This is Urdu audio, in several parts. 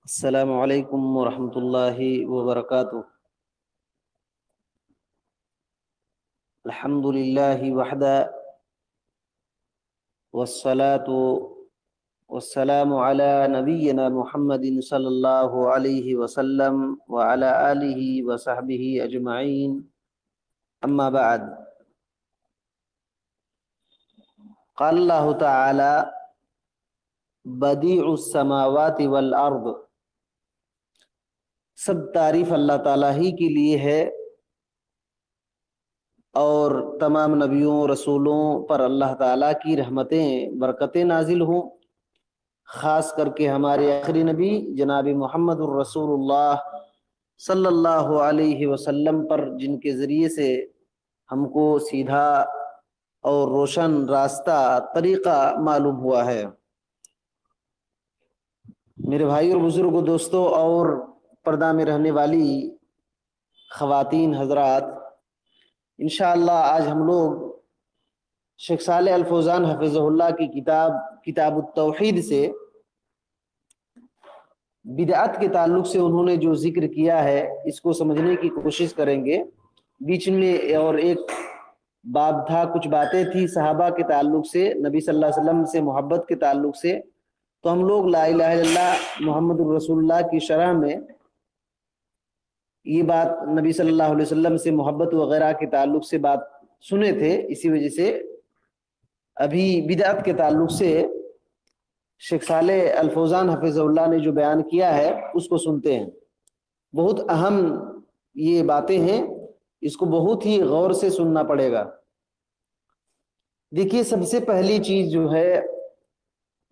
السلام علیکم ورحمۃ اللہ وبرکاتہ۔ الحمد للہ وحدہ والصلاة والسلام علی نبینا محمد صلی اللہ علیہ وسلم وعلی آلہ وصحبہ اجمعین، اما بعد۔ قال اللہ تعالی بدیع السماوات والارض، سب تعریف اللہ تعالیٰ ہی کے لیے ہے اور تمام نبیوں رسولوں پر اللہ تعالیٰ کی رحمتیں برکتیں نازل ہوں، خاص کر کے ہمارے آخری نبی جناب محمد الرسول اللہ صلی اللہ علیہ وسلم پر، جن کے ذریعے سے ہم کو سیدھا اور روشن راستہ طریقہ معلوم ہوا ہے۔ میرے بھائی اور بزرگوں، دوستوں اور پردہ میں رہنے والی خواتین حضرات، انشاءاللہ آج ہم لوگ شیخ صالح الفوزان حفظہ اللہ کی کتاب التوحید سے بدعت کے تعلق سے انہوں نے جو ذکر کیا ہے اس کو سمجھنے کی کوشش کریں گے۔ بیچ میں اور ایک باب تھا، کچھ باتیں تھی صحابہ کے تعلق سے، نبی صلی اللہ علیہ وسلم سے محبت کے تعلق سے، تو ہم لوگ لا الہ الا اللہ محمد الرسول اللہ کی شرح میں یہ بات نبی صلی اللہ علیہ وسلم سے محبت وغیرہ کے تعلق سے بات سنے تھے، اسی وجہ سے ابھی بدعت کے تعلق سے شیخ صالح الفوزان حفظہ اللہ نے جو بیان کیا ہے اس کو سنتے ہیں۔ بہت اہم یہ باتیں ہیں، اس کو بہت ہی غور سے سننا پڑے گا۔ دیکھیے، سب سے پہلی چیز جو ہے،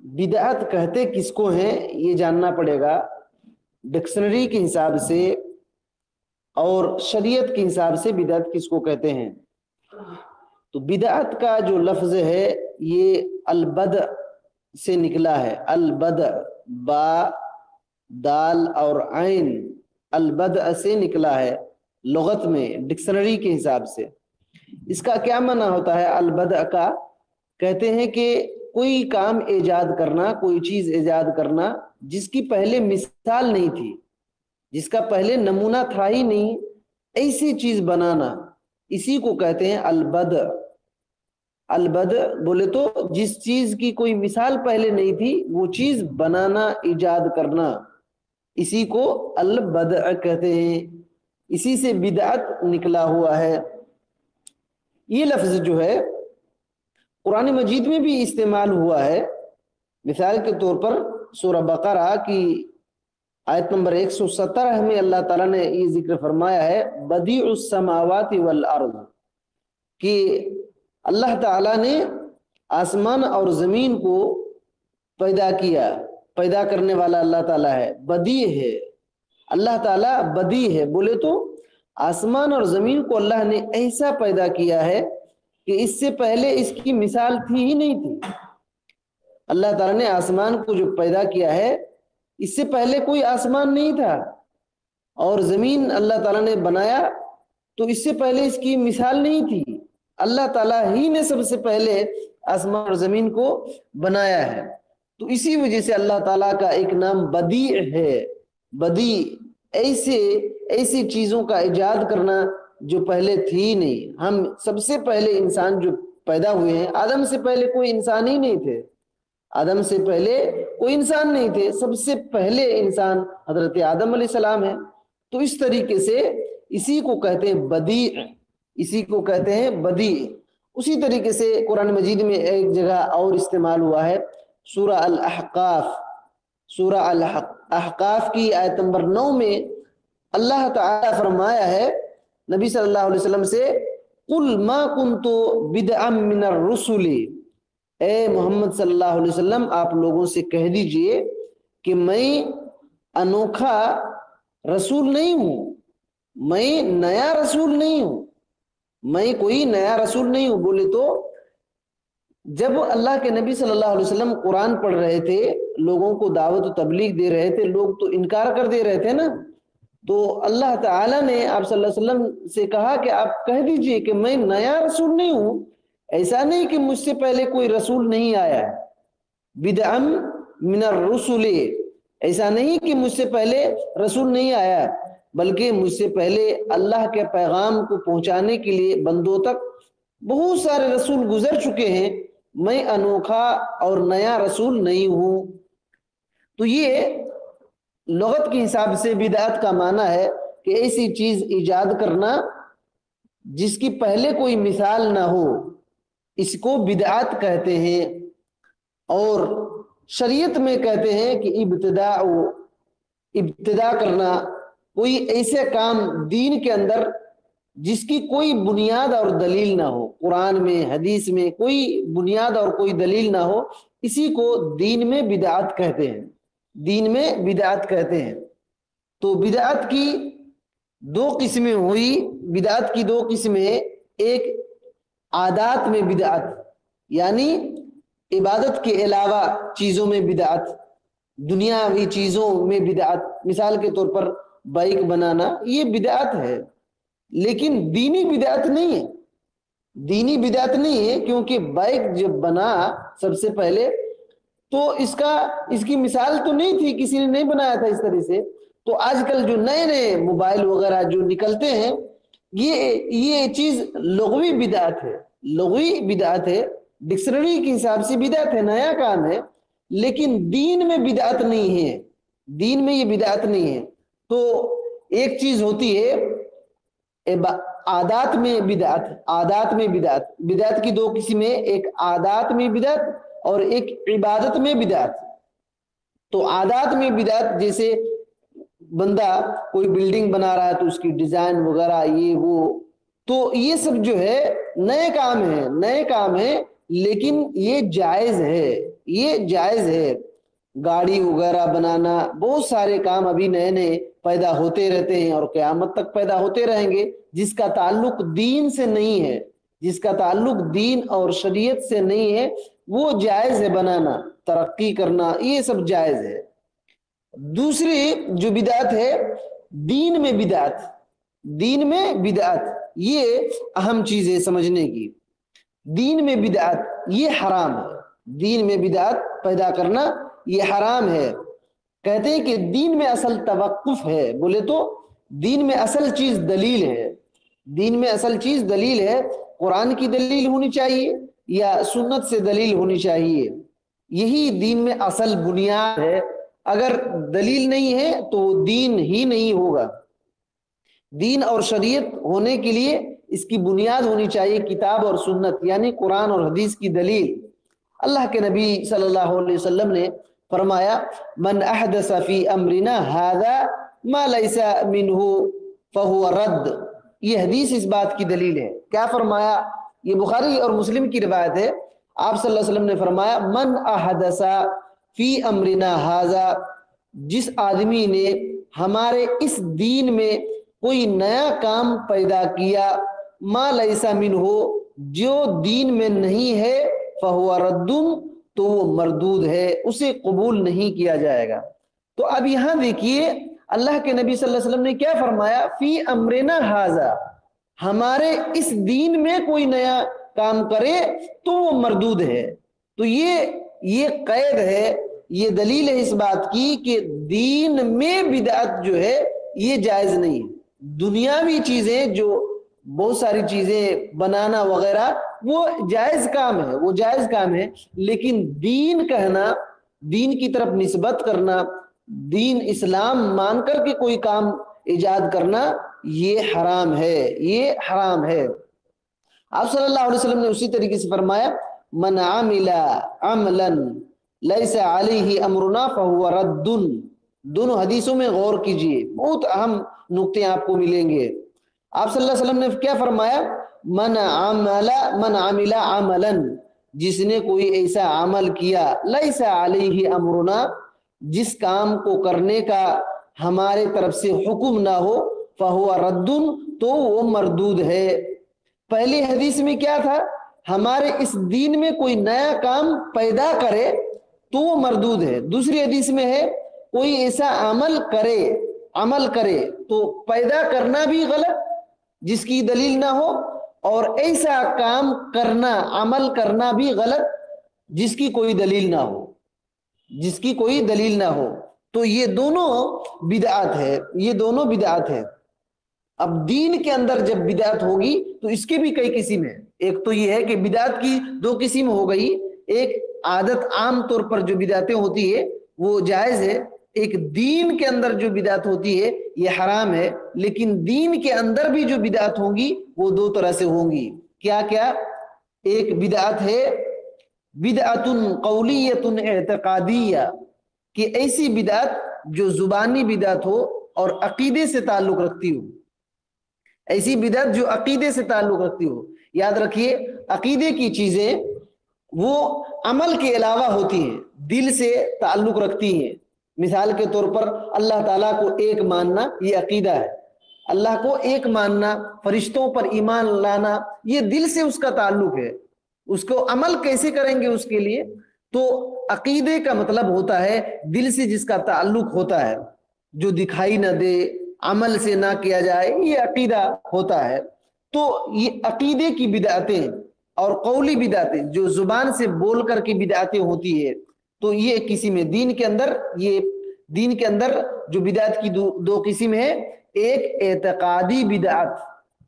بدعت کہتے کس کو ہیں یہ جاننا پڑے گا۔ ڈکشنری کے حساب سے اور شریعت کے حساب سے بدعت کس کو کہتے ہیں؟ تو بدعت کا جو لفظ ہے یہ البدع سے نکلا ہے۔ البدع، با دال اور عین، البدع سے نکلا ہے لغت میں، ڈکشنری کے حساب سے۔ اس کا کیا معنی ہوتا ہے البدع کا؟ کہتے ہیں کہ کوئی کام ایجاد کرنا، کوئی چیز ایجاد کرنا جس کی پہلے مثال نہیں تھی، جس کا پہلے نمونہ تھا ہی نہیں، ایسی چیز بنانا، اسی کو کہتے ہیں البدع۔ البدع بولے تو جس چیز کی کوئی مثال پہلے نہیں تھی وہ چیز بنانا، ایجاد کرنا، اسی کو البدع کہتے ہیں۔ اسی سے بدعت نکلا ہوا ہے۔ یہ لفظ جو ہے قرآن مجید میں بھی استعمال ہوا ہے۔ مثال کے طور پر سورہ بقرہ کی آیت نمبر 117 میں اللہ تعالیٰ نے یہ ذکر فرمایا ہے، بدیع السماوات والارض، کہ اللہ تعالیٰ نے آسمان اور زمین کو پیدا کیا۔ پیدا کرنے والا اللہ تعالیٰ ہے، بدیع ہے، اللہ تعالیٰ بدیع ہے۔ بولے تو آسمان اور زمین کو اللہ نے ایسا پیدا کیا ہے کہ اس سے پہلے اس کی مثال تھی ہی نہیں تھی۔ اللہ تعالیٰ نے آسمان کو جو پیدا کیا ہے، اس سے پہلے کوئی آسمان نہیں تھا، اور زمین اللہ تعالیٰ نے بنایا تو اس سے پہلے اس کی مثال نہیں تھی۔ اللہ تعالیٰ ہی نے سب سے پہلے آسمان اور زمین کو بنایا ہے۔ تو اسی وجہ سے اللہ تعالیٰ کا ایک نام بدیع ہے۔ بدیع، ایسی چیزوں کا ایجاد کرنا جو پہلے تھی نہیں۔ ہم سب سے پہلے انسان جو پیدا ہوئے ہیں، آدم سے پہلے کوئی انسان ہی نہیں تھے، آدم سے پہلے کوئی انسان نہیں تھے، سب سے پہلے انسان حضرت آدم علیہ السلام ہے۔ تو اس طریقے سے اسی کو کہتے ہیں بدیع، اسی کو کہتے ہیں بدیع۔ اسی طریقے سے قرآن مجید میں ایک جگہ اور استعمال ہوا ہے، سورہ الاحقاف، سورہ الاحقاف کی آیت نمبر 9 میں اللہ تعالیٰ فرمایا ہے نبی صلی اللہ علیہ وسلم سے، قُلْ مَا كُنْتُ بِدْعًا مِّنَ الرُّسُلِ، اے محمد صلی اللہ علیہ وسلم آپ لوگوں سے کہہ دیجئے کہ میں انوکھا رسول نہیں ہوں، میں نیا رسول نہیں ہوں، میں کوئی نیا رسول نہیں ہوں۔ بولے تو جب اللہ کے نبی صلی اللہ علیہ وسلم قرآن پڑھ رہے تھے، لوگوں کو دعوت و تبلیغ دے رہے تھے، لوگ تو انکار کر دے رہے تھے نا، تو اللہ تعالیٰ نے آپ صلی اللہ علیہ وسلم سے کہا کہ آپ کہہ دیجئے کہ میں نیا رسول نہیں ہوں، ایسا نہیں کہ مجھ سے پہلے کوئی رسول نہیں آیا۔ بدعا من الرسل، ایسا نہیں کہ مجھ سے پہلے رسول نہیں آیا، بلکہ مجھ سے پہلے اللہ کے پیغام کو پہنچانے کے لیے بندوں تک بہت سارے رسول گزر چکے ہیں، میں انوکھا اور نیا رسول نہیں ہوں۔ تو یہ لغت کے حساب سے بدعت کا معنی ہے کہ ایسی چیز ایجاد کرنا جس کی پہلے کوئی مثال نہ ہو، اس کو بدعت کہتے ہیں۔ اور شریعت میں کہتے ہیں کہ ابتدا کرنا کوئی ایسے کام دین کے اندر جس کی کوئی بنیاد اور دلیل نہ ہو، قرآن میں حدیث میں کوئی بنیاد اور کوئی دلیل نہ ہو، اسی کو دین میں بدعت کہتے ہیں، دین میں بدعت کہتے ہیں۔ تو بدعت کی دو قسمیں ہوئی، بدعت کی دو قسمیں، ایک عادات میں بدعت یعنی عبادت کے علاوہ چیزوں میں بدعت، دنیاوی چیزوں میں بدعت، مثال کے طور پر بائک بنانا یہ بدعت ہے، لیکن دینی بدعت نہیں ہے، دینی بدعت نہیں ہے، کیونکہ بائک جب بنا سب سے پہلے تو اس کی مثال تو نہیں تھی، کسی نے نہیں بنایا تھا اس طرح سے۔ تو آج کل جو نئے نئے موبائل وغیرہ جو نکلتے ہیں، یہ چیز لغوی بدعت ہے، لغوی بدعت ہے، ڈکشنری کے حساب سے بدعت ہے، نیا کام ہے، لیکن دین میں بدعت نہیں ہے، دین میں یہ بدعت نہیں ہے۔ تو ایک چیز ہوتی ہے عادات میں بدعت، عادات میں بدعت، بدعت کی دو قسمیں، ایک عادات میں بدعت اور ایک عبادت میں بدعت۔ تو عادات میں بدعت جیسے بندہ کوئی بلڈنگ بنا رہا ہے تو اس کی ڈیزائن وغیرہ یہ وہ، تو یہ سب جو ہے نئے کام ہیں، نئے کام ہیں، لیکن یہ جائز ہے، یہ جائز ہے۔ گاڑی وغیرہ بنانا، بہت سارے کام ابھی نئے نئے پیدا ہوتے رہتے ہیں اور قیامت تک پیدا ہوتے رہیں گے، جس کا تعلق دین سے نہیں ہے، جس کا تعلق دین اور شریعت سے نہیں ہے، وہ جائز ہے بنانا، ترقی کرنا، یہ سب جائز ہے۔ دوسری جو بدعت ہے دین میں بدعت، دین میں بدعت، یہ اہم چیز ہے سمجھنے کی۔ دین میں بدعت یہ حرام ہے، دین میں بدعت پیدا کرنا یہ حرام ہے۔ کہتے ہیں کہ دین میں اصل توقف ہے، بولے تو دین میں اصل چیز دلیل ہے، دین میں اصل چیز دلیل ہے، قرآن کی دلیل ہونی چاہیے یا سنت سے دلیل ہونی چاہیے، یہی دین میں اصل بنیاد ہے۔ اگر دلیل نہیں ہے تو دین ہی نہیں ہوگا۔ دین اور شریعت ہونے کے لیے اس کی بنیاد ہونی چاہیے کتاب اور سنت، یعنی قرآن اور حدیث کی دلیل۔ اللہ کے نبی صلی اللہ علیہ وسلم نے فرمایا من احدث فی امرنا ھذا ما لیس منہ فہو رد، یہ حدیث اس بات کی دلیل ہے۔ کیا فرمایا؟ یہ بخاری اور مسلم کی روایت ہے، آپ صلی اللہ علیہ وسلم نے فرمایا من احدث فی امرنا ھذا، جس آدمی نے ہمارے اس دین میں کوئی نیا کام پیدا کیا، ما لیس منہ، جو دین میں نہیں ہے، فہو رد، تو وہ مردود ہے، اسے قبول نہیں کیا جائے گا۔ تو اب یہاں دیکھیے اللہ کے نبی صلی اللہ علیہ وسلم نے کیا فرمایا؟ فی امرنا ھذا، ہمارے اس دین میں کوئی نیا کام کرے تو وہ مردود ہے۔ تو یہ قید ہے، یہ دلیل ہے اس بات کی کہ دین میں بدعت جو ہے یہ جائز نہیں ہے۔ دنیاوی چیزیں جو بہت ساری چیزیں بنانا وغیرہ وہ جائز کام ہے، وہ جائز کام ہے، لیکن دین کہنا، دین کی طرف نسبت کرنا، دین اسلام مان کر کے کوئی کام ایجاد کرنا، یہ حرام ہے، یہ حرام ہے۔ آپ صلی اللہ علیہ وسلم نے اسی طریقے سے فرمایا من عمل عملا لیس علیہ امرنا فہو رد، دونوں حدیثوں میں غور کیجئے، بہت اہم نقطے آپ کو ملیں گے۔ آپ صلی اللہ علیہ وسلم نے کیا فرمایا؟ من عمل عملا، جس نے کوئی ایسا عمل کیا، لیس علیہ امرنا، جس کام کو کرنے کا ہمارے طرف سے حکم نہ ہو، فہو رد، تو وہ مردود ہے۔ پہلی حدیث میں کیا تھا؟ ہمارے اس دین میں کوئی نیا کام پیدا کرے تو وہ مردود ہے۔ دوسری حدیث میں ہے کوئی ایسا عمل کرے تو پیدا کرنا بھی غلط جس کی دلیل نہ ہو، اور ایسا کام کرنا، عمل کرنا بھی غلط جس کی کوئی دلیل نہ ہو، جس کی کوئی دلیل نہ ہو۔ تو یہ دونوں بدعات ہے، یہ دونوں بدعات ہے۔ اب دین کے اندر جب بدعت ہوگی تو اس کے بھی کئی قسم ہیں۔ ایک تو یہ ہے کہ بدعت کی دو قسم ہو گئی، ایک عادت عام طور پر جو بدعتیں ہوتی ہے وہ جائز ہے، ایک دین کے اندر جو بدعت ہوتی ہے یہ حرام ہے۔ لیکن دین کے اندر بھی جو بدعت ہوں گی وہ دو طرح سے ہوں گی۔ کیا کیا؟ ایک بدعت ہے بدعت قولیۃ اعتقادیہ، کہ ایسی بدعت جو زبانی بدعت ہو اور عقیدے سے تعلق رکھتی ہو، ایسی بدعت جو عقیدے سے تعلق رکھتی ہو۔ یاد رکھیے عقیدے کی چیزیں وہ عمل کے علاوہ ہوتی ہیں، دل سے تعلق رکھتی ہیں۔ مثال کے طور پر اللہ تعالیٰ کو ایک ماننا یہ عقیدہ ہے، اللہ کو ایک ماننا، فرشتوں پر ایمان لانا، یہ دل سے اس کا تعلق ہے۔ اس کو عمل کیسے کریں گے اس کے لیے؟ تو عقیدے کا مطلب ہوتا ہے دل سے جس کا تعلق ہوتا ہے، جو دکھائی نہ دے، عمل سے نہ کیا جائے، یہ عقیدہ ہوتا ہے۔ تو یہ عقیدے کی بدعتیں اور قولی بدعتیں جو زبان سے بول کر کی بدعتیں ہوتی ہے، تو یہ قسم ہے دین کے اندر۔ یہ دین کے اندر جو بدعت کی دو قسم ہے، ایک اعتقادی بدعت،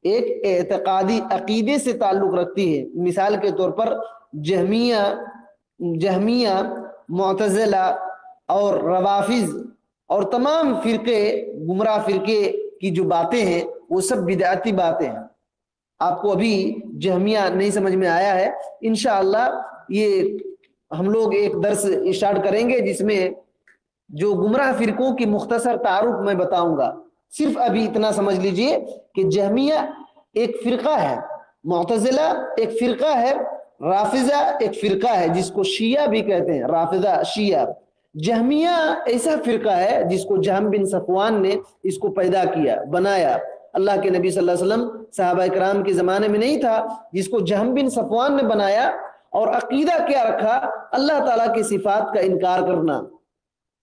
ایک اعتقادی عقیدے سے تعلق رکھتی ہے۔ مثال کے طور پر جہمیہ، معتزلہ اور روافض اور تمام فرقے، گمراہ فرقے کی جو باتیں ہیں وہ سب بدعتی باتیں ہیں۔ آپ کو ابھی جہمیہ نہیں سمجھ میں آیا ہے، انشاءاللہ یہ ہم لوگ ایک درس اسٹارٹ کریں گے جس میں جو گمراہ فرقوں کی مختصر تعارف میں بتاؤں گا۔ صرف ابھی اتنا سمجھ لیجئے کہ جہمیہ ایک فرقہ ہے، معتزلہ ایک فرقہ ہے، رافضہ ایک فرقہ ہے جس کو شیعہ بھی کہتے ہیں، رافضہ شیعہ۔ جہمیہ ایسا فرقہ ہے جس کو جہم بن صفوان نے اس کو پیدا کیا، بنایا۔ اللہ کے نبی صلی اللہ علیہ وسلم صحابہ کرام کے زمانے میں نہیں تھا، جس کو جہم بن صفوان نے بنایا۔ اور عقیدہ کیا رکھا؟ اللہ تعالیٰ کی صفات کا انکار کرنا،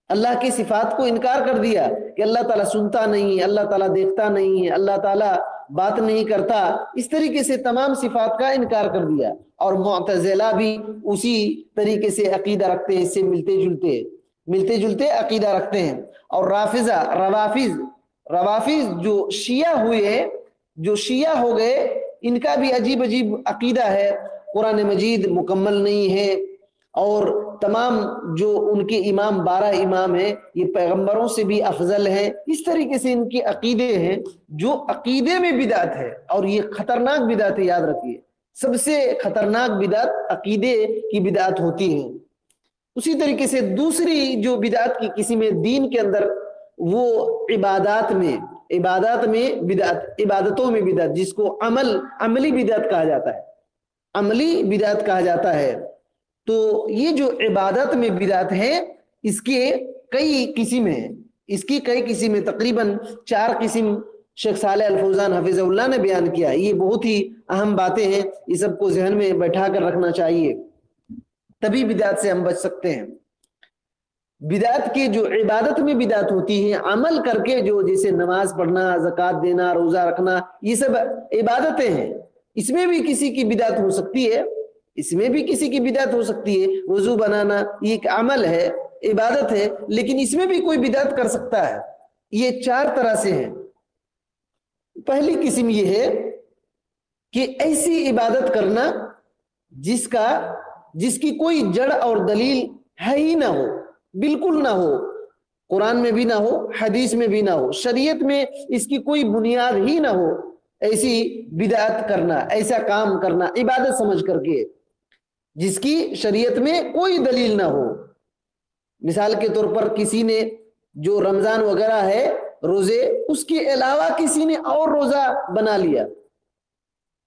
اللہ کی صفات کو انکار کر دیا کہ اللہ تعالیٰ سنتا نہیں ہے، اللہ تعالیٰ دیکھتا نہیں ہے، اللہ تعالیٰ بات نہیں کرتا، اس طریقے سے تمام صفات کا انکار کر دیا۔ اور معتزلہ بھی اسی طریقے سے عقیدہ رکھتے ہیں، اس سے ملتے جلتے عقیدہ رکھتے ہیں۔ اور رافضہ، روافض جو شیعہ ہوئے، جو شیعہ ہو گئے، ان کا بھی عجیب عقیدہ ہے، قرآن مجید مکمل نہیں ہے، اور تمام جو ان کے امام 12 امام ہیں یہ پیغمبروں سے بھی افضل ہیں۔ اس طریقے سے ان کے عقیدے ہیں جو عقیدے میں بدعت ہے، اور یہ خطرناک بدعت ہے، یاد رکھیے سب سے خطرناک بدعت عقیدے کی بدعت ہوتی ہے۔ اسی طریقے سے دوسری جو بدعت کی قسم ہے دین کے اندر، وہ عباداتوں میں بدعت، جس کو عملی بدعت کہا جاتا ہے، عملی بدعت کہا جاتا ہے۔ تو یہ جو عبادت میں بدعت ہے اس کے کئی قسم ہیں، تقریباً 4 قسم شیخ صالح الفوزان حفظہ اللہ نے بیان کیا ہے۔ یہ بہت ہی اہم باتیں ہیں، یہ سب کو ذہن میں بیٹھا کر رکھنا چاہیے، تبھی بدعت سے ہم بچ سکتے ہیں۔ بدعت کے جو عبادت میں بدعت ہوتی ہے، عمل کر کے، جو جیسے نماز پڑھنا، زکوٰۃ دینا، روزہ رکھنا، یہ سب عبادتیں ہیں۔ اس میں بھی کسی کی بدعت ہو سکتی ہے، وضو بنانا یہ ایک عمل ہے، عبادت ہے، لیکن اس میں بھی کوئی بدعت کر سکتا ہے۔ یہ 4 طرح سے ہیں۔ پہلی قسم یہ ہے کہ ایسی عبادت کرنا جس کی کوئی جڑ اور دلیل ہے ہی نہ ہو، بالکل نہ ہو، قرآن میں بھی نہ ہو، حدیث میں بھی نہ ہو، شریعت میں اس کی کوئی بنیاد ہی نہ ہو۔ ایسی بدعت کرنا، ایسا کام کرنا عبادت سمجھ کر کے، جس کی شریعت میں کوئی دلیل نہ ہو۔ مثال کے طور پر کسی نے جو رمضان وغیرہ ہے روزے، اس کے علاوہ کسی نے اور روزہ بنا لیا،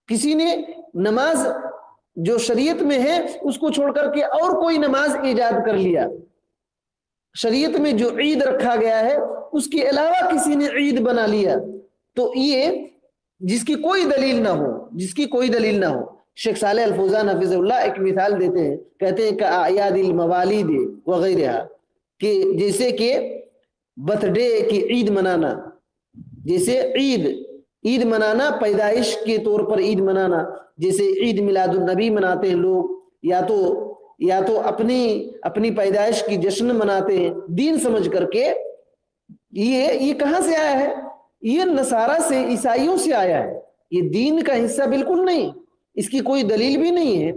کسی نے نماز جو شریعت میں ہے اس کو چھوڑ کر کے اور کوئی نماز ایجاد کر لیا، شریعت میں جو عید رکھا گیا ہے اس کے علاوہ کسی نے عید بنا لیا، تو یہ جس کی کوئی دلیل نہ ہو۔ شیخ صالح الفوزان حفظ اللہ ایک مثال دیتے ہیں، کہتے ہیں کہ اعیاد الموالید وغیرہ، کہ جیسے کہ برتھ ڈے کی عید منانا، جیسے عید منانا، پیدائش کے طور پر عید منانا، جیسے عید میلاد النبی مناتے ہیں لوگ، یا تو یا تو اپنی پیدائش کی جشن مناتے ہیں دین سمجھ کر کے. یہ کہاں سے آیا ہے؟ یہ نصارہ سے، عیسائیوں سے آیا ہے. یہ دین کا حصہ بالکل نہیں، اس کی کوئی دلیل بھی نہیں ہے.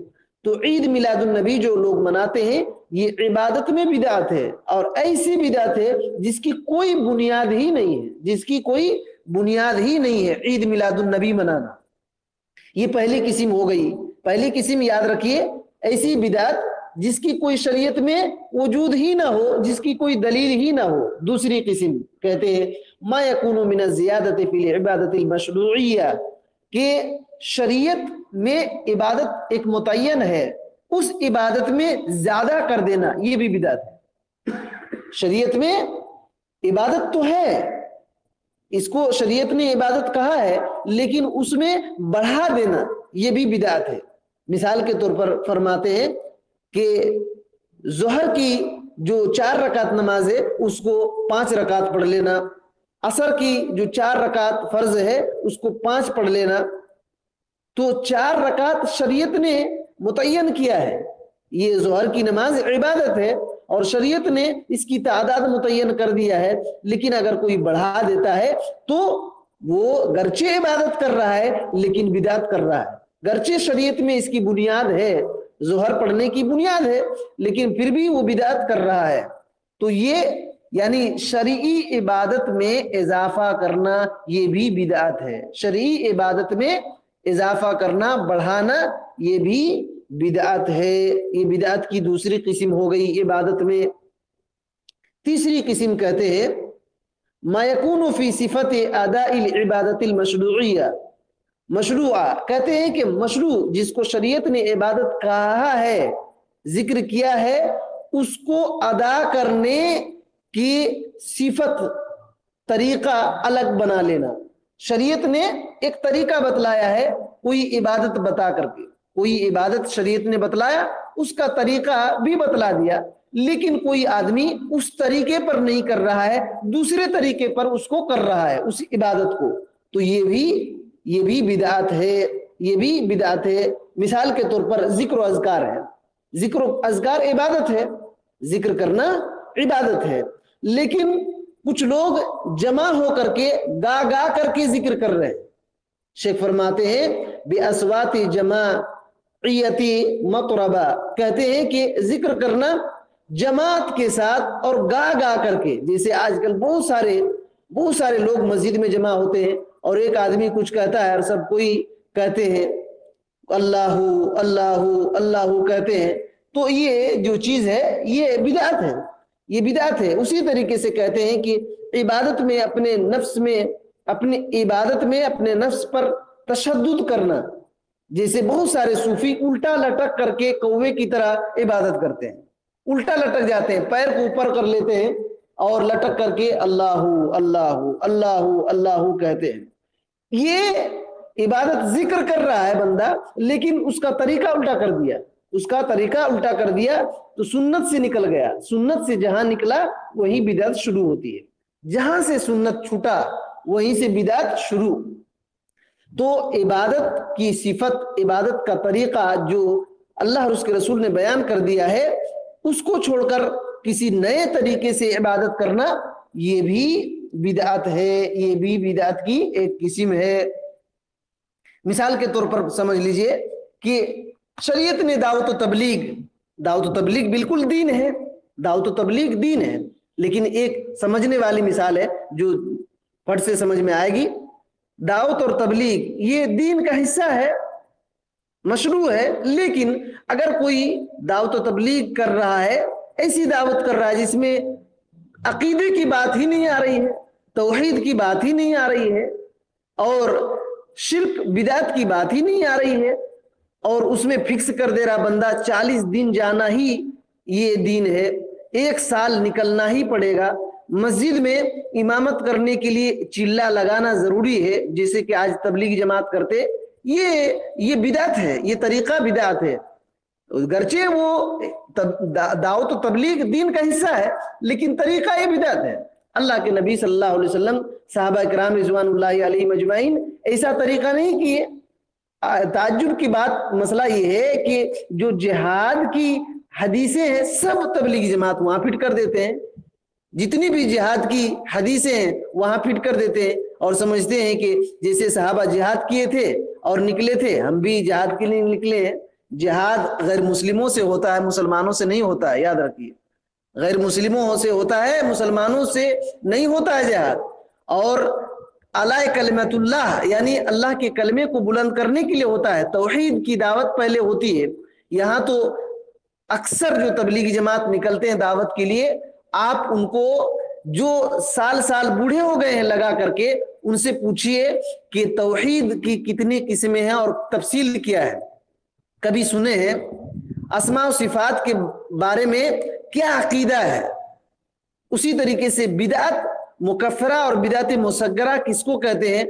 تو عید میلاد النبی جو لوگ مناتے ہیں یہ عبادت میں بدعت ہے، اور ایسی بدعت ہے جس کی کوئی بنیاد ہی نہیں ہے، جس کی کوئی بنیاد ہی نہیں ہے عید میلاد النبی منانا. یہ پہلی قسم ہو گئی. پہلی قسم یاد رکھیے، ایسی بدعت جس کی کوئی شریعت میں وجود ہی نہ ہو، جس کی کوئی دلیل ہی نہ ہو. دوسری قسم کہتے ہیں ما یکون من الزیادۃ فی العبادۃ المشروعیہ، کہ شریعت میں عبادت ایک متعین ہے، اس عبادت میں زیادہ کر دینا یہ بھی بدعت ہے. شریعت میں عبادت تو ہے، اس کو شریعت نے عبادت کہا ہے، لیکن اس میں بڑھا دینا یہ بھی بدعت ہے. مثال کے طور پر فرماتے ہیں کہ ظہر کی جو 4 رکعت نماز ہے اس کو 5 رکعت پڑھ لینا، عصر کی جو 4 رکعت فرض ہے اس کو 5 پڑھ لینا. تو 4 رکعت شریعت نے متعین کیا ہے. یہ ظہر کی نماز عبادت ہے اور شریعت نے اس کی تعداد متعین کر دیا ہے، لیکن اگر کوئی بڑھا دیتا ہے تو وہ گرچہ عبادت کر رہا ہے لیکن بدعت کر رہا ہے. گرچہ شریعت میں اس کی بنیاد ہے، ظہر پڑھنے کی بنیاد ہے، لیکن پھر بھی وہ بدعت کر رہا ہے. تو یہ یعنی شرعی عبادت میں اضافہ کرنا یہ بھی بدعت ہے. شرعی عبادت میں اضافہ کرنا، بڑھانا یہ بھی بدعت ہے. یہ بدعت کی دوسری قسم ہو گئی عبادت میں. تیسری قسم کہتے ہیں ما یکون فی صفت اداء العبادت المشروعیہ. مشروعہ کہتے ہیں کہ مشروع جس کو شریعت نے عبادت کہا ہے، ذکر کیا ہے، اس کو ادا کرنے کی صفت، طریقہ الگ بنا لینا. شریعت نے ایک طریقہ بتلایا ہے کوئی عبادت بتا کر کے، کوئی عبادت شریعت نے بتلایا، اس کا طریقہ بھی بتلا دیا، لیکن کوئی آدمی اس طریقے پر نہیں کر رہا ہے، دوسرے طریقے پر اس کو کر رہا ہے اس عبادت کو. تو یہ بھی بدعت ہے. یہ بھی بدعت ہے. مثال کے طور پر ذکر و اذکار ہے. ذکر و اذکار عبادت ہے، ذکر کرنا عبادت ہے، لیکن کچھ لوگ جمع ہو کر کے گا کر کے ذکر کر رہے ہیں. شیخ فرماتے ہیں بِأَصْوَاتِ جَمَاعِيَّةِ مَطْرَبَا، کہتے ہیں کہ ذکر کرنا جماعت کے ساتھ اور گا کر کے. جیسے آج کل بہت سارے لوگ مسجد میں جمع ہوتے ہیں اور ایک آدمی کچھ کہتا ہے اور سب کوئی کہتے ہیں اللہ اللہ اللہ کہتے ہیں. تو یہ جو چیز ہے یہ بدعت ہے، یہ بدعت ہے. اسی طریقے سے کہتے ہیں کہ عبادت میں اپنے نفس پر تشدد کرنا. جیسے بہت سارے صوفی الٹا لٹک کر کے کوے کی طرح عبادت کرتے ہیں، الٹا لٹک جاتے ہیں، پیر کو اوپر کر لیتے ہیں اور لٹک کر کے اللہ اللہ اللہ اللہ کہتے ہیں. یہ عبادت ذکر کر رہا ہے بندہ، لیکن اس کا طریقہ الٹا کر دیا، اس کا طریقہ الٹا کر دیا تو سنت سے نکل گیا. سنت سے جہاں نکلا وہیں بدعت شروع ہوتی ہے، جہاں سے سنت چھوٹا وہیں سے بدعت شروع. تو عبادت کی صفت، عبادت کا طریقہ جو اللہ اور اس کے رسول نے بیان کر دیا ہے، اس کو چھوڑ کر کسی نئے طریقے سے عبادت کرنا یہ بھی بدعت ہے. یہ بھی بدعت کی ایک قسم ہے. مثال کے طور پر سمجھ لیجئے کہ شریعت نے دعوت و تبلیغ بالکل دین ہے، دعوت و تبلیغ دین ہے، لیکن ایک سمجھنے والی مثال ہے جو پڑھ سے سمجھ میں آئے گی. دعوت اور تبلیغ یہ دین کا حصہ ہے، مشروع ہے، لیکن اگر کوئی دعوت و تبلیغ کر رہا ہے، ایسی دعوت کر رہا ہے جس میں عقیدے کی بات ہی نہیں آ رہی ہے، توحید کی بات ہی نہیں آ رہی ہے، اور شرک بدعت کی بات ہی نہیں آ رہی ہے، اور اس میں فکس کر دے رہا بندہ 40 دن جانا ہی یہ دین ہے، 1 سال نکلنا ہی پڑے گا، مسجد میں امامت کرنے کے لیے چلا لگانا ضروری ہے جیسے کہ آج تبلیغ جماعت کرتے. یہ بدعت ہے، یہ طریقہ بدعت ہے. گرچہ وہ دعوت و تبلیغ دین کا حصہ ہے لیکن طریقہ یہ بدعت ہے. اللہ کے نبی صلی اللہ علیہ وسلم، صحابہ کرام رضوان اللہ علیہم اجمعین ایسا طریقہ نہیں کیے. تعجب کی بات مسئلہ یہ ہے کہ جو جہاد کی حدیثیں ہیں سب تبلیغی جماعت وہاں فٹ کر دیتے ہیں، جتنی بھی جہاد کی حدیثیں ہیں وہاں فٹ کر دیتے ہیں، اور سمجھتے ہیں کہ جیسے صحابہ جہاد کیے تھے اور نکلے تھے، ہم بھی جہاد کے لیے نکلے ہیں۔ جہاد غیر مسلموں سے ہوتا ہے، مسلمانوں سے نہیں ہوتا ہے، یاد رکھیے، غیر مسلموں سے ہوتا ہے، مسلمانوں سے نہیں ہوتا ہے جہاد۔ اور اعلی کلمت اللہ یعنی اللہ کے کلمے کو بلند کرنے کے لیے ہوتا ہے، توحید کی دعوت پہلے ہوتی ہے۔ یہاں تو اکثر جو تبلیغی جماعت نکلتے ہیں دعوت کے لیے، آپ ان کو جو سال سال بوڑھے ہو گئے ہیں لگا کر کے، ان سے پوچھئے کہ توحید کی کتنی قسمیں ہیں اور تفصیل کیا ہے، کبھی سنے ہیں؟ اسماء و صفات کے بارے میں کیا عقیدہ ہے؟ اسی طریقے سے بدعت مکفرہ اور بدعت مسغرہ کس کو کہتے ہیں،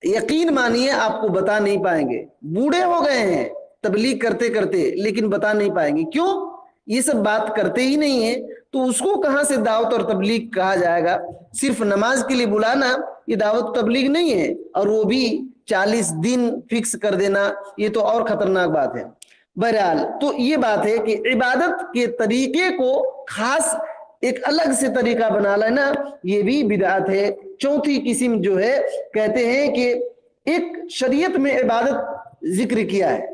یقین مانیے آپ کو بتا نہیں پائیں گے، بوڑھے ہو گئے ہیں تبلیغ کرتے کرتے لیکن بتا نہیں پائیں گے، کیوں؟ یہ سب بات کرتے ہی نہیں ہیں، تو اس کو کہاں سے دعوت اور تبلیغ کہا جائے گا؟ صرف نماز کے لیے بلانا یہ دعوت تبلیغ نہیں ہے، اور وہ بھی 40 دن فکس کر دینا، یہ تو اور خطرناک بات ہے۔ بہرحال تو یہ بات ہے کہ عبادت کے طریقے کو خاص ایک الگ سے طریقہ بنا لینا، یہ بھی بدعت ہے۔ چوتھی قسم جو ہے، کہتے ہیں کہ ایک شریعت میں عبادت ذکر کیا ہے،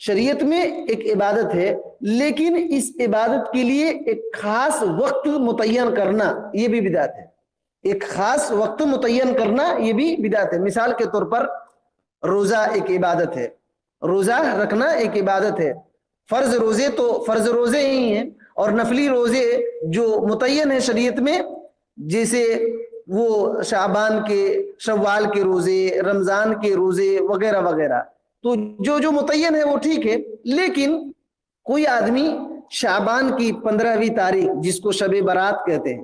شریعت میں ایک عبادت ہے، لیکن اس عبادت کے لیے ایک خاص وقت متعین کرنا یہ بھی بدعت ہے، ایک خاص وقت متعین کرنا یہ بھی بدعت ہے۔ مثال کے طور پر روزہ ایک عبادت ہے، روزہ رکھنا ایک عبادت ہے، فرض روزے تو فرض روزے ہی ہیں، اور نفلی روزے جو متعین ہے شریعت میں، جیسے وہ شعبان کے، شوال کے روزے، رمضان کے روزے وغیرہ وغیرہ، تو جو متعین ہے وہ ٹھیک ہے۔ لیکن کوئی آدمی شعبان کی 15ویں تاریخ، جس کو شب برات کہتے ہیں،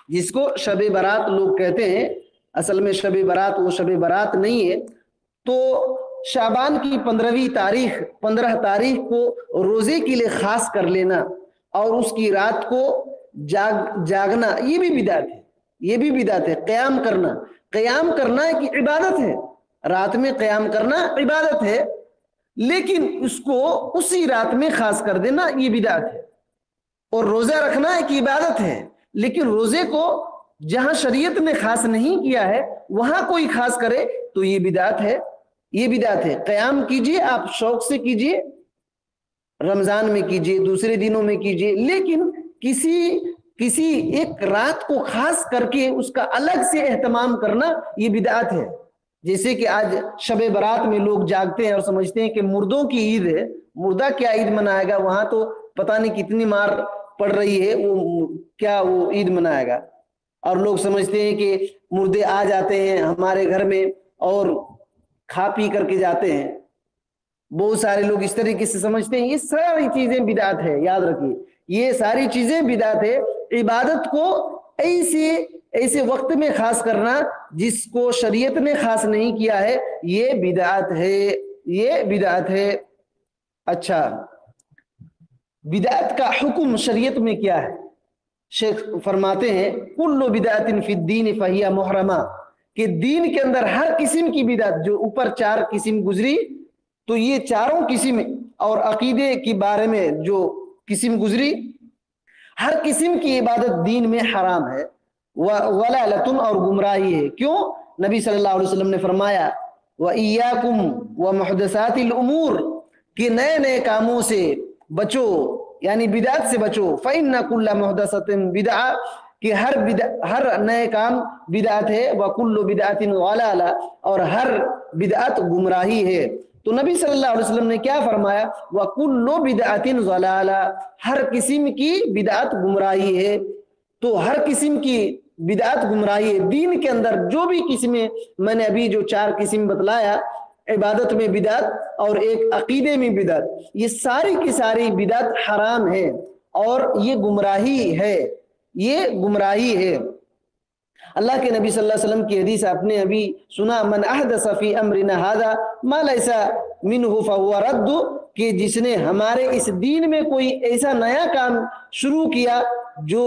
جس کو شب برات لوگ کہتے ہیں، اصل میں شب برات وہ شب برات نہیں ہے، تو شعبان کی 15ویں تاریخ، 15 تاریخ کو روزے کے لیے خاص کر لینا اور اس کی رات کو جاگنا، یہ بھی بدعت ہے، یہ بھی بدعت ہے۔ قیام کرنا، قیام کرنا ایک عبادت ہے، رات میں قیام کرنا عبادت ہے، لیکن اس کو اسی رات میں خاص کر دینا یہ بدعت ہے۔ اور روزہ رکھنا ایک عبادت ہے، لیکن روزے کو جہاں شریعت نے خاص نہیں کیا ہے وہاں کوئی خاص کرے تو یہ بدعت ہے، یہ بدعت ہے۔ قیام کیجئے، آپ شوق سے کیجئے، رمضان میں کیجئے، دوسرے دنوں میں کیجئے، لیکن کسی ایک رات کو خاص کر کے اس کا الگ سے اہتمام کرنا یہ بدعت ہے۔ جیسے کہ آج شب برات میں لوگ جاگتے ہیں اور سمجھتے ہیں کہ مردوں کی عید ہے، مردہ کیا عید منائے گا، وہاں تو پتہ نہیں کتنی مار پڑ رہی ہے، وہ کیا وہ عید منائے گا۔ اور لوگ سمجھتے ہیں کہ مردے آ جاتے ہیں ہمارے گھر میں اور کھا پی کر کے جاتے ہیں، بہت سارے لوگ اس طریقے سے سمجھتے ہیں۔ یہ ساری چیزیں بدعت ہے، یاد رکھیے، یہ ساری چیزیں بدعت ہے۔ عبادت کو ایسے وقت میں خاص کرنا جس کو شریعت نے خاص نہیں کیا ہے، یہ بدعت ہے، یہ بدعت ہے۔ اچھا، بدعت کا حکم شریعت میں کیا ہے؟ شیخ فرماتے ہیں کل بدعت فی الدین فہی محرمہ، کہ دین کے اندر ہر قسم کی بدعت، جو اوپر 4 قسم گزری تو یہ چاروں قسم، اور عقیدے کے بارے میں جو قسم گزری، ہر قسم کی عبادت دین میں حرام ہے، ولالۃ اور گمراہی ہے۔ کیوں؟ نبی صلی اللہ علیہ وسلم نے فرمایا وَإِيَّاكُمْ وَمُحْدَثَاتِ الْأُمُورِ، کہ نئے نئے کاموں سے بچو، یعنی بدعت سے بچو۔ فَإِنَّ كُلَّ مُحْدَثَةٍ بِدْعَةٍ، کہ ہر نئے کام بدعت ہے، وَكُلُّ بِدْعَةٍ ضَلَالَةٍ، اور ہر بدعت گمراہی ہے۔ تو نبی صلی اللہ علیہ وسلم نے کیا فرمایا؟ وَكُلُّ بِدْعَةٍ ضَلَالَةٍ، ہر قسم کی بدعت گمراہی ہے۔ تو ہر قسم کی بدعت گمراہی ہے۔ دین کے اندر جو بھی قسمیں میں نے ابھی جو 4 قسم بتلایا، عبادت میں بدعت اور ایک عقیدے میں بدعت، یہ ساری کی ساری بدعت حرام ہے اور یہ گمراہی ہے، یہ گمراہی ہے۔ اللہ کے نبی صلی اللہ علیہ وسلم کی حدیث آپ نے ابھی سنا، من احدث فی امرنا ھذا ما لیس منہ فہو رد، کہ جس نے ہمارے اس دین میں کوئی ایسا نیا کام شروع کیا جو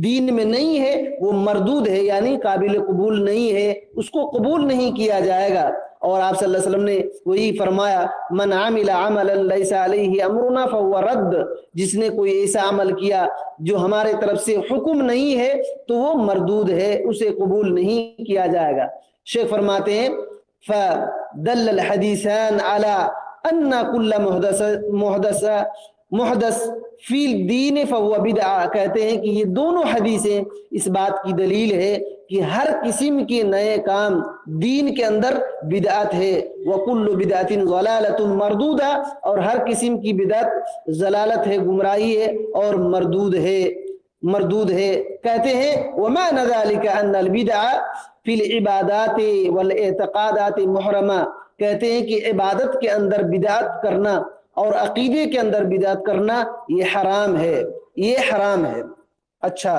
دین میں نہیں ہے وہ مردود ہے، یعنی قابل قبول نہیں ہے، اس کو قبول نہیں کیا جائے گا۔ اور آپ صلی اللہ علیہ وسلم نے وہی فرمایا من عمل عملا لیس علیہ امرنا فهو رد، جس نے کوئی ایسا عمل کیا جو ہمارے طرف سے حکم نہیں ہے تو وہ مردود ہے، اسے قبول نہیں کیا جائے گا۔ شیخ فرماتے ہیں فدل الحدیثان علی ان کل محدث فی الدین فهو بدعہ، کہتے ہیں کہ یہ دونوں حدیثیں اس بات کی دلیل ہے کہ ہر قسم کے نئے کام دین کے اندر بدعت ہے، وَكُلُّ بِدْعَةٍ ضَلَالَةٌ مَرْدُودَةٌ، اور ہر قسم کی بدعت ضلالت ہے، گمراہی ہے اور مردود ہے۔ کہتے ہیں وَمَعْنَ ذَلِكَ أَنَّ الْبِدْعَ فِي الْعِبَادَاتِ وَالْاعْتِقَادَاتِ مُحْرَمَةٌ، کہتے ہیں کہ عبادت کے اندر بدعت کرنا اور عقیدے کے اندر بدعت کرنا یہ حرام ہے، یہ حرام ہے۔ اچھا،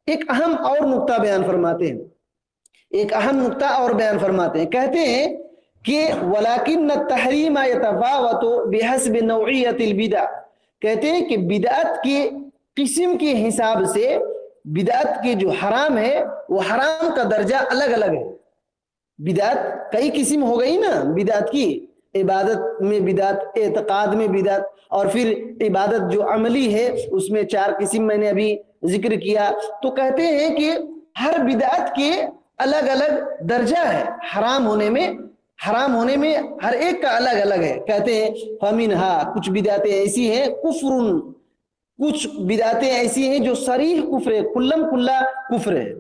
ایک اہم اور نقطہ بیان فرماتے ہیں، ایک اہم نقطہ اور بیان فرماتے ہیں، کہتے ہیں کہ وَلَكِنَّ التَّحْرِيمَ يَتَفَاوَتُ بِحَسْبِ نَوْعِيَّةِ الْبِدْعَةِ، کہتے ہیں کہ بدعت کے قسم کے حساب سے بدعت کے جو حرام ہے وہ حرام کا درجہ الگ الگ ہے۔ بدعت کئی قسم ہو گئی نا بدعت کی، عبادت میں بدعت، اعتقاد میں بدعت، اور پھر عبادت جو عملی ہے اس میں 4 قسم میں نے ابھی ذکر کیا۔ تو کہتے ہیں کہ ہر بدعت کے الگ الگ درجہ ہے، حرام ہونے میں ہر ایک کا الگ الگ ہے۔ کہتے ہیں فَمِنْهَا، کچھ بدعتیں ایسی ہیں کفر، کچھ بدعتیں ایسی ہیں جو صریح کفر ہے، کلم کلا کفر ہے۔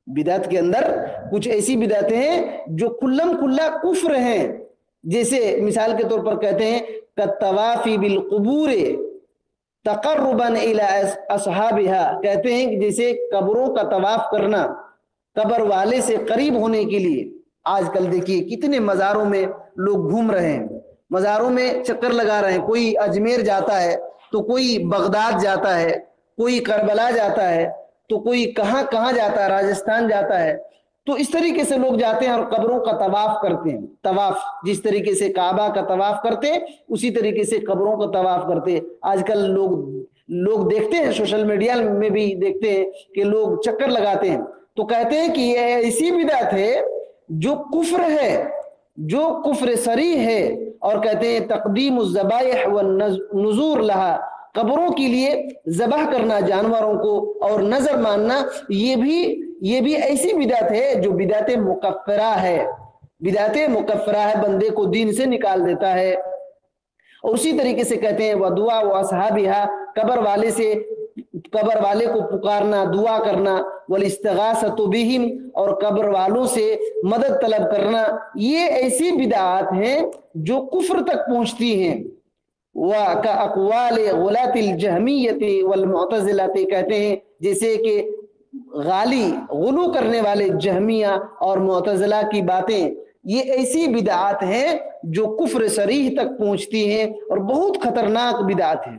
بدعت کے اندر کچھ ایسی بدعتیں ہیں جو کلم کلا کفر ہیں، جیسے مثال کے طور پر کہتے ہیں کالطواف بالقبور تقربا الی اصحابها، کہتے ہیں کہ جیسے قبروں کا طواف کرنا قبر والے سے قریب ہونے کے لیے۔ آج کل دیکھیے کتنے مزاروں میں لوگ گھوم رہے ہیں، مزاروں میں چکر لگا رہے ہیں، کوئی اجمیر جاتا ہے تو کوئی بغداد جاتا ہے، کوئی کربلا جاتا ہے تو کوئی کہاں کہاں جاتا ہے، راجستھان جاتا ہے۔ تو اس طریقے سے لوگ جاتے ہیں اور قبروں کا طواف کرتے ہیں۔ طواف جس طریقے سے کعبہ کا طواف کرتے ہیں اسی طریقے سے قبروں کا طواف کرتے ہیں۔ آج کل لوگ دیکھتے ہیں، سوشل میڈیا میں بھی دیکھتے ہیں کہ لوگ چکر لگاتے ہیں۔ تو کہتے ہیں کہ یہ ایسی بدعت ہے جو کفر ہے، جو کفر صریح ہے، اور کہتے ہیں تقدیم الذبائح والنذور لہا، قبروں کے لیے ذبح کرنا جانوروں کو اور نظر ماننا، یہ بھی ایسی بدعت ہے جو بدعت مکفرہ ہے، بدعت مکفرہ ہے، بندے کو دین سے نکال دیتا ہے۔ اور اسی طریقے سے کہتے ہیں ودعا و اصحابہا، قبر والے کو پکارنا، دعا کرنا، والاستغاثۃ بہم، اور قبر والوں سے مدد طلب کرنا، یہ ایسی بدعات ہیں جو کفر تک پہنچتی ہیں۔ وَكَأَقْوَالِ غُلَاةِ الْجَهْمِيَّةِ وَالْمُعْتَزِلَةِ، کہتے ہیں جیسے کہ غلو کرنے والے جہمیہ اور معتزلہ کی باتیں، یہ ایسی بدعات ہیں جو کفر صریح تک پہنچتی ہیں اور بہت خطرناک بدعات ہیں۔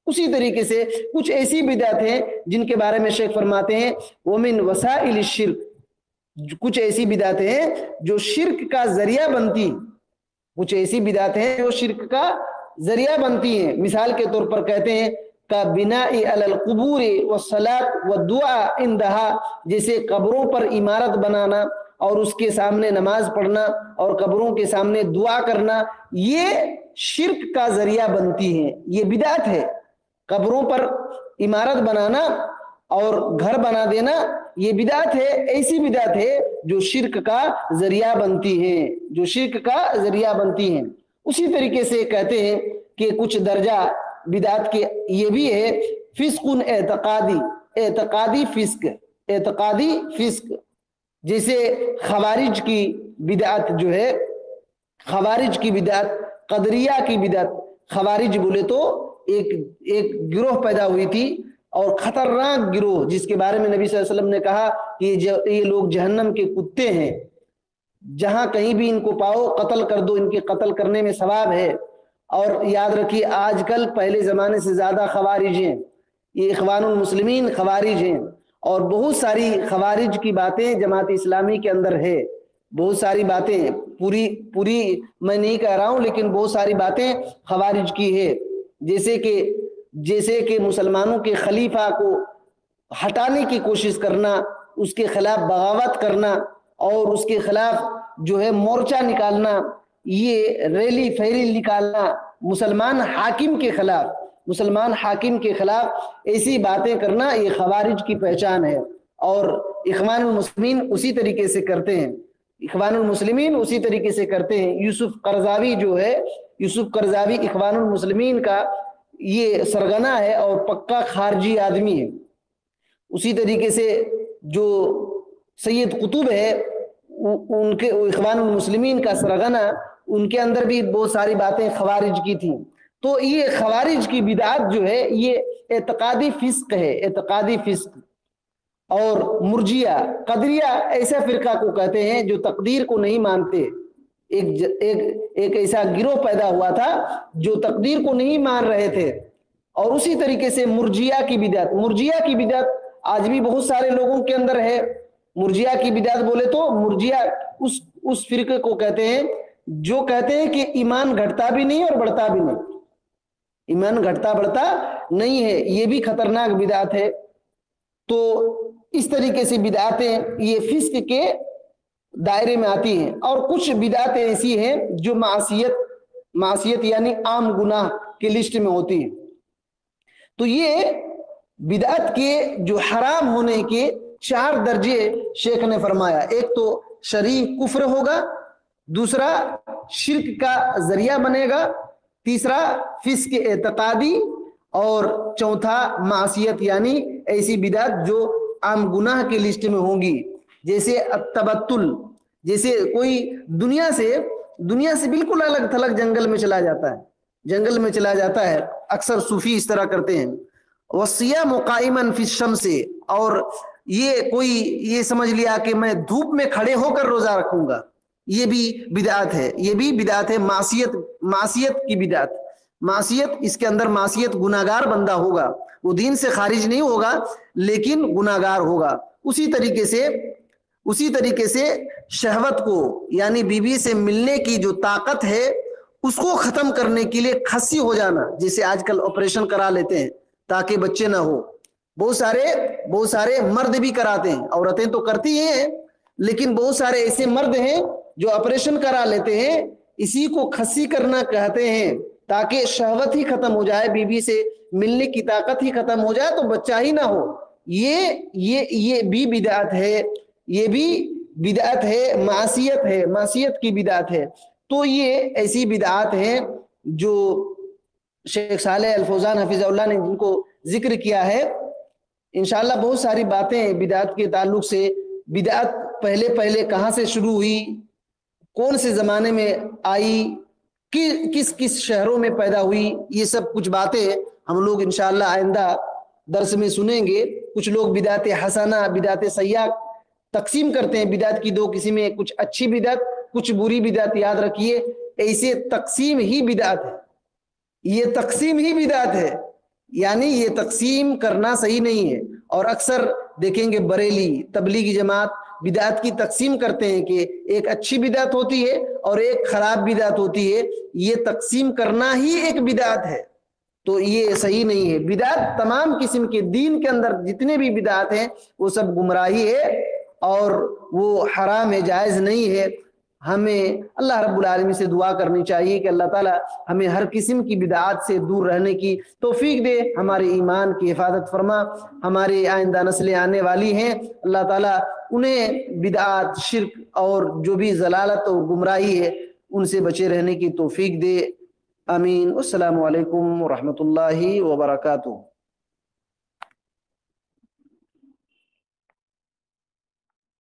اسی طریقے سے کچھ ایسی بدعات ہیں جن کے بارے میں شیخ فرماتے ہیں وَمِن وسائل الشرک، کچھ ایسی بدعتیں ہیں جو شرک کا ذریعہ بنتی ہیں، کچھ ایسی بدعتیں ہیں جو شرک کا ذریعہ بنتی ہیں۔ مثال کے طور پر کہتے ہیں كَبِنَاءِ عَلَى الْقُبُورِ وَالصَّلَاةِ وَالدُّعَاءِ عِنْدَهَا، جیسے قبروں پر عمارت بنانا اور اس کے سامنے نماز پڑھنا اور قبروں کے سامنے دعا کرنا، یہ شرک کا ذریعہ بنتی ہیں، یہ بدعت ہے۔ قبروں پر عمارت بنانا اور گھر بنا دینا یہ بدعت ہے، ایسی بدعت ہے جو شرک کا ذریعہ بنتی ہیں، جو شرک کا ذریعہ بنتی ہیں۔ اسی طریقے سے کہتے ہیں کہ کچھ درجہ بدعت کے یہ بھی ہے فسق اعتقادی فسق، جیسے خوارج کی بدعت جو ہے، خوارج کی بدعت، قدریہ کی بدعت۔ خوارج بولے تو ایک گروہ پیدا ہوئی تھی اور خطرناک گروہ، جس کے بارے میں نبی صلی اللہ علیہ وسلم نے کہا کہ یہ لوگ جہنم کے کتے ہیں، جہاں کہیں بھی ان کو پاؤ قتل کر دو، ان کے قتل کرنے میں ثواب ہے۔ اور یاد رکھیے آج کل پہلے زمانے سے زیادہ خوارج ہیں، یہ اخوان المسلمین خوارج ہیں، اور بہت ساری خوارج کی باتیں جماعت اسلامی کے اندر ہے، بہت ساری باتیں، پوری میں نہیں کہہ رہا ہوں لیکن بہت ساری باتیں خوارج کی ہے، جیسے کہ مسلمانوں کے خلیفہ کو ہٹانے کی کوشش کرنا، اس کے خلاف بغاوت کرنا اور اس کے خلاف جو ہے مورچہ نکالنا، یہ ریلی فیری نکالنا مسلمان حاکم کے خلاف ایسی باتیں کرنا، یہ خوارج کی پہچان ہے۔ اور اخوان المسلمین اسی طریقے سے کرتے ہیں، یوسف قرضاوی جو ہے، اخوان المسلمین کا یہ سرغنہ ہے اور پکا خارجی آدمی ہے۔ اسی طریقے سے جو سید قطب ہے، ان کے اخوان المسلمین کا سرغنہ، ان کے اندر بھی بہت ساری باتیں خوارج کی تھیں۔ تو یہ خوارج کی بدعت جو ہے یہ اعتقادی فسق ہے، اعتقادی فسق۔ اور مرجیہ قدریہ ایسا فرقہ کو کہتے ہیں جو تقدیر کو نہیں مانتے۔ ایک ایسا گروہ پیدا ہوا تھا جو تقدیر کو نہیں مان رہے تھے۔ اور اسی طریقے سے مرجیہ کی بدعت آج بھی بہت سارے لوگوں کے اندر ہے۔ مرجیہ کی بدعت بولے تو مرجیہ اس فرقے کو کہتے ہیں جو کہتے ہیں کہ ایمان گھٹتا بھی نہیں اور بڑھتا بھی نہیں، ایمان گھٹتا بڑھتا نہیں ہے، یہ بھی خطرناک بدعت ہے۔ تو اس طریقے سے بدعتیں یہ فسق کے دائرے میں آتی ہیں۔ اور کچھ بدعتیں ایسی ہیں جو معصیت یعنی عام گناہ کے لسٹ میں ہوتی ہیں۔ تو یہ بدعت کے جو حرام ہونے کے 4 درجے شیخ نے فرمایا، ایک تو شرعی کفر ہوگا، دوسرا شرک کا ذریعہ بنے گا، تیسرا فسق اعتقادی، اور چوتھا معصیت یعنی ایسی بدعت جو عام گناہ کے لسٹ میں ہوں گی، جیسے التبتل، جیسے کوئی دنیا سے بالکل الگ تھلگ جنگل میں چلا جاتا ہے، اکثر صوفی اس طرح کرتے ہیں۔ والصیام قائما فی الشمس، اور یہ سمجھ لیا کہ میں دھوپ میں کھڑے ہو کر روزہ رکھوں گا، یہ بھی بدعت ہے، معصیت کی بدعت۔ معصیت، اس کے اندر معصیت، گناہگار بندہ ہوگا، وہ دین سے خارج نہیں ہوگا لیکن گناہگار ہوگا۔ اسی طریقے سے شہوت کو یعنی بیوی سے ملنے کی جو طاقت ہے اس کو ختم کرنے کے لیے کھسی ہو جانا، جیسے آج کل آپریشن کرا لیتے ہیں تاکہ بچے نہ ہو، بہت سارے مرد بھی کراتے ہیں، عورتیں تو کرتی ہیں لیکن بہت سارے ایسے مرد ہیں جو آپریشن کرا لیتے ہیں، اسی کو کھسی کرنا کہتے ہیں، تاکہ شہوت ہی ختم ہو جائے، بیوی سے ملنے کی طاقت ہی ختم ہو جائے تو بچہ ہی نہ ہو۔ یہ بھی بدعت ہے، معصیت کی بدعت ہے۔ تو یہ ایسی بدعات ہیں جو شیخ صالح الفوزان حفظہ اللہ نے جن کو ذکر کیا ہے۔ انشاءاللہ بہت ساری باتیں بدعت کے تعلق سے، بدعت پہلے کہاں سے شروع ہوئی، کون سے زمانے میں آئی، کس شہروں میں پیدا ہوئی، یہ سب کچھ باتیں ہم لوگ انشاءاللہ آئندہ درس میں سنیں گے۔ کچھ لوگ بدعت حسنہ، بدعت سیئہ تقسیم کرتے ہیں، بدعت کی 2 قسم ہیں، کچھ اچھی بدعت، کچھ بری بدعت۔ یاد رکھیے ایسے تقسیم ہی بدعت ہے، یعنی یہ تقسیم کرنا صحیح نہیں ہے۔ اور اکثر دیکھیں گے بریلی تبلیغی جماعت بدعت کی تقسیم کرتے ہیں کہ ایک اچھی بدعت ہوتی ہے اور ایک خراب بدعت ہوتی ہے، یہ تقسیم کرنا ہی ایک بدعت ہے، تو یہ صحیح نہیں ہے۔ بدعت تمام قسم کے دین کے اندر جتنے بھی بدعت ہیں وہ سب گمراہی ہے اور وہ حرام ہے، جائز نہیں ہے۔ ہمیں اللہ رب العالمین سے دعا کرنی چاہیے کہ اللہ تعالی ہمیں ہر قسم کی بدعات سے دور رہنے کی توفیق دے، ہمارے ایمان کی حفاظت فرما۔ ہمارے آئندہ نسلیں آنے والی ہیں، اللہ تعالی انہیں بدعات، شرک اور جو بھی ضلالت اور گمراہی ہے ان سے بچے رہنے کی توفیق دے۔ آمین۔ السلام علیکم ورحمۃ اللہ وبرکاتہ۔